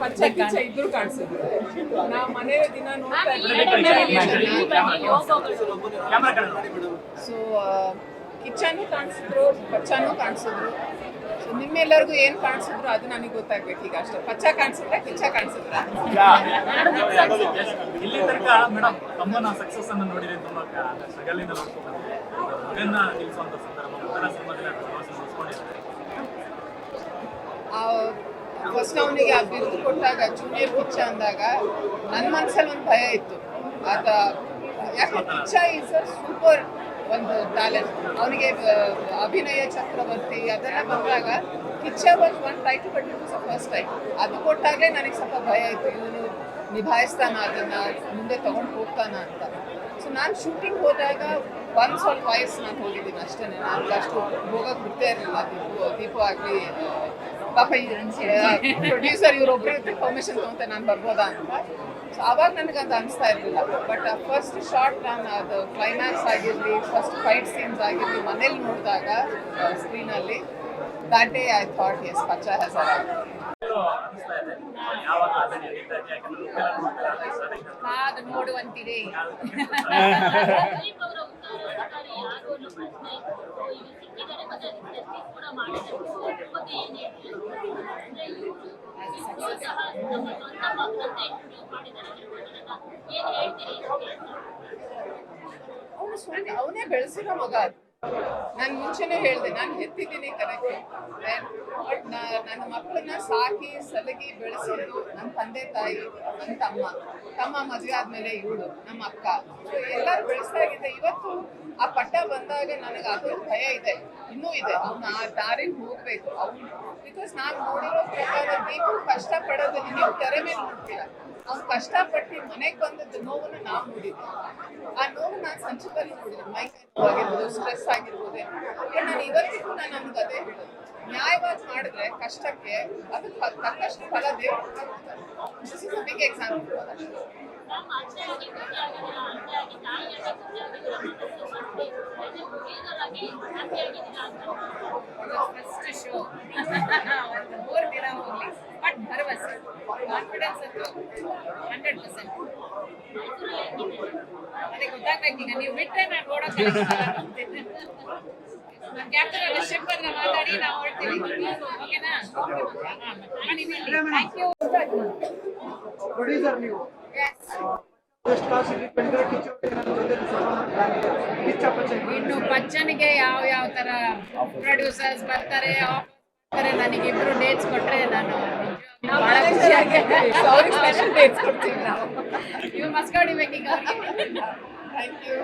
ಪಚ್ಚ ಕಿಚ್ಚ ಇದ್ರು ಕಾಣಿಸಿದ್ರು. ನಾವು ಮನೆ ದಿನ ನೋಡ್ತಾ ಸೊ ಕಿಚ್ಚನೂ ಕಾಣಿಸಿದ್ರು, ಪಚ್ಚನೂ ಕಾಣಿಸಿದ್ರು. ಸೊ ನಿಮ್ಮೆಲ್ಲರಿಗೂ ಏನ್ ಕಾಣಿಸಿದ್ರು ಅದು ನನಗೆ ಗೊತ್ತಾಗ್ಬೇಕು ಈಗ ಅಷ್ಟೇ. ಪಚ್ಚ ಕಾಣಿಸಿದ್ರ ಕಿಚ್ಚ ಕಾಣಿಸಿದ್ರ? ಇಲ್ಲಿ ತನಕ ಮೇಡಮ್ ತಮ್ಮನ ಸಕ್ಸಸ್ ಅನ್ನು ನೋಡಿದ್ರೆ ತುಂಬಾ ಸ್ಟ್ರಗಲಿಂದ ನೋಡ್ಕೊಂಡು ಮಗನ್ನ ನಿಲ್ಲಿಸುವಂತ ಸಂದರ್ಭ ಮೊದಲ ಸಿನಿಮಾದಲ್ಲಿ ಫಸ್ಟ್ ಅವನಿಗೆ ಆ ಬಿರುದು ಕೊಟ್ಟಾಗ ಜೂನಿಯರ್ ಕಿಚ್ಚ ಅಂದಾಗ ನನ್ನ ಮನಸ್ಸಲ್ಲಿ ಒಂದು ಭಯ ಇತ್ತು. ಅದ ಯಾಕಂದ್ರೆ ಕಿಚ್ಚ ಈಸ್ ಅ ಸೂಪರ್ ಒಂದು ಟ್ಯಾಲೆಂಟ್. ಅವನಿಗೆ ಅಭಿನಯ ಚಕ್ರವರ್ತಿ ಅದೆಲ್ಲ ಬಂದಾಗ Kichcha was one tight but it was first time. ಅದು ಕೊಟ್ಟಾಗಲೇ ನನಗೆ ಸ್ವಲ್ಪ ಭಯ ಇತ್ತು, ಇವನು ನಿಭಾಯಿಸ್ತಾನ ಅದನ್ನ, ಮುಂದೆ ತಗೊಂಡು ಹೋಗ್ತಾನ ಅಂತ. ಸೊ ನಾನು ಶೂಟಿಂಗ್ ಹೋದಾಗ ಸ್ವಲ್ಪ ವಯಸ್ಸು ನಾನು ಹೋಗಿದ್ದೀನಿ ಅಷ್ಟೇ. ನಾನು ಅಷ್ಟು ಹೋಗಕ್ಕೆ ಬಿಡ್ತಾ ಇರಲಿಲ್ಲ. ದೀಪು ಆಗಲಿ ಪಾಪ ಪ್ರೊಡ್ಯೂಸರ್ ಇವರೊಬ್ಬರು ಪರ್ಮಿಷನ್ ತೊಗೊಂತೆ ನಾನು ಬರ್ಬೋದಾ ಅಂತ. ಸೊ ಆವಾಗ ನನಗಂತ ಅನಿಸ್ತಾ ಇರಲಿಲ್ಲ. ಬಟ್ ಫಸ್ಟ್ ಶಾರ್ಟ್ ನಾನು ಅದು ಕ್ಲೈಮ್ಯಾಕ್ಸ್ ಆಗಿರಲಿ, ಫಸ್ಟ್ ಫೈಟ್ ಸೀನ್ಸ್ ಆಗಿರಲಿ ಮನೇಲಿ ನೋಡಿದಾಗ ಸ್ಕ್ರೀನಲ್ಲಿ, that day I thought as Pachcha has arrived. ಕಾದು ನೋಡುವಂತಿದೆ. ಅವನೇ ಬೆಳೆಸಿರೋ ಮಗ. ನಾನು ಮುಂಚೆನೇ ಹೇಳಿದೆ, ನಾನು ಹೆತ್ತಿದ್ದೀನಿ ಕರೆಕ್ಟ್. ಬಟ್ ನನ್ನ ಮಕ್ಕಳನ್ನ ಸಾಕಿ ಸಲಗಿ ಬೆಳೆಸಿದ್ದು ನನ್ನ ತಂದೆ ತಾಯಿ, ನನ್ನ ತಮ್ಮ ಮದುವೆ ಆದ್ಮೇಲೆ ಇವಳು ನಮ್ಮ ಅಕ್ಕ. ಎಲ್ಲರೂ ಬೆಳೆಸ್ತಾಗಿದೆ. ಇವತ್ತು ಆ ಪಟ್ಟ ಬಂದಾಗ ನನಗೆ ಅದೊಂದು ಭಯ ಇದೆ, ಇನ್ನೂ ಇದೆ. ಅವ್ನ ಆ ದಾರಿಗೆ ಹೋಗ್ಬೇಕು ಅವ್ನು. ಬಿಕಾಸ್ ನಾನು ನೋಡಿರೋ ಪ್ರಕಾರ ದೀಪು ಕಷ್ಟ ಪಡೋದನ್ನ ನೀವು ತೆರೆ ಮೇಲೆ ನೋಡ್ತೀರ. ಅವ್ನು ಕಷ್ಟಪಟ್ಟು ಮನೆಗೆ ಬಂದದ್ದು ನೋವನ್ನು ನಾವು ನೋಡಿದ್ವಿ. ಆ ನೋವು ನಾನು ಸಂಚಿತಲ್ಲಿ ನೋಡಿದ್ದೆ. ಮೈಕ್ ಆಗಿರ್ಬೋದು, ಸ್ಟ್ರೆಸ್ ಆಗಿರ್ಬೋದು. ನಾನು ಇವತ್ತಿಗೂ ನಾನು ನಮ್ಗೆ ಅದೇ ಹೇಳೋದು, ನ್ಯಾಯವಾಗಿ ಮಾಡಿದ್ರೆ ಕಷ್ಟಕ್ಕೆ ಅದಕ್ಕೆ ತಕ್ಕಷ್ಟು ಫಲ ದೇವರು ಕೊಡ್ತಾರೆ. This is a big example. First show ಒಂದು 3 ದಿನ ಹೋಗ್ಲಿ, ಬಟ್ ಭರವಸೆ ಕಾನ್ಫಿಡೆನ್ಸ್ ಅಂತೂ 100%. ಅದೇ ಗೊತ್ತಾಗ್ಬೇಕೀಗ, ನೀವು ಬಿಟ್ಟರೆ ನಾನು ನೋಡೋಕೆ ನಮ್ಮ ಕ್ಯಾಪ್ಟನ್ ಎಲ್ಲ ಶಿಫ್ಟ್ ಮಾತಾಡಿ ನಾವು ಹೊರಡ್ತೀವಿ. ಓಕೆನಾ? Thank you. ಪ್ರೊಡ್ಯೂಸರ್ ನೀವು ಇನ್ನು ಪಚ್ಚನಿಗೆ ಯಾವ ತರ ಪ್ರೊಡ್ಯೂಸರ್ಸ್ ಬರ್ತಾರೆ, ನನಗಿಬ್ರು ಡೇಟ್ಸ್ ಕೊಟ್ರೆ ನಾನು ಬಹಳ ಖುಷಿಯಾಗಿ ಸ್ಪೆಷಲ್ ಡೇಟ್ಸ್ ಕೊಡ್ತೀವಿ ನಾವು. ಇವ್ ಮಸ್ಕ ಹೊಡಿಬೇಕೀಗ ಅವ್ರಿಗೆ. Thank you.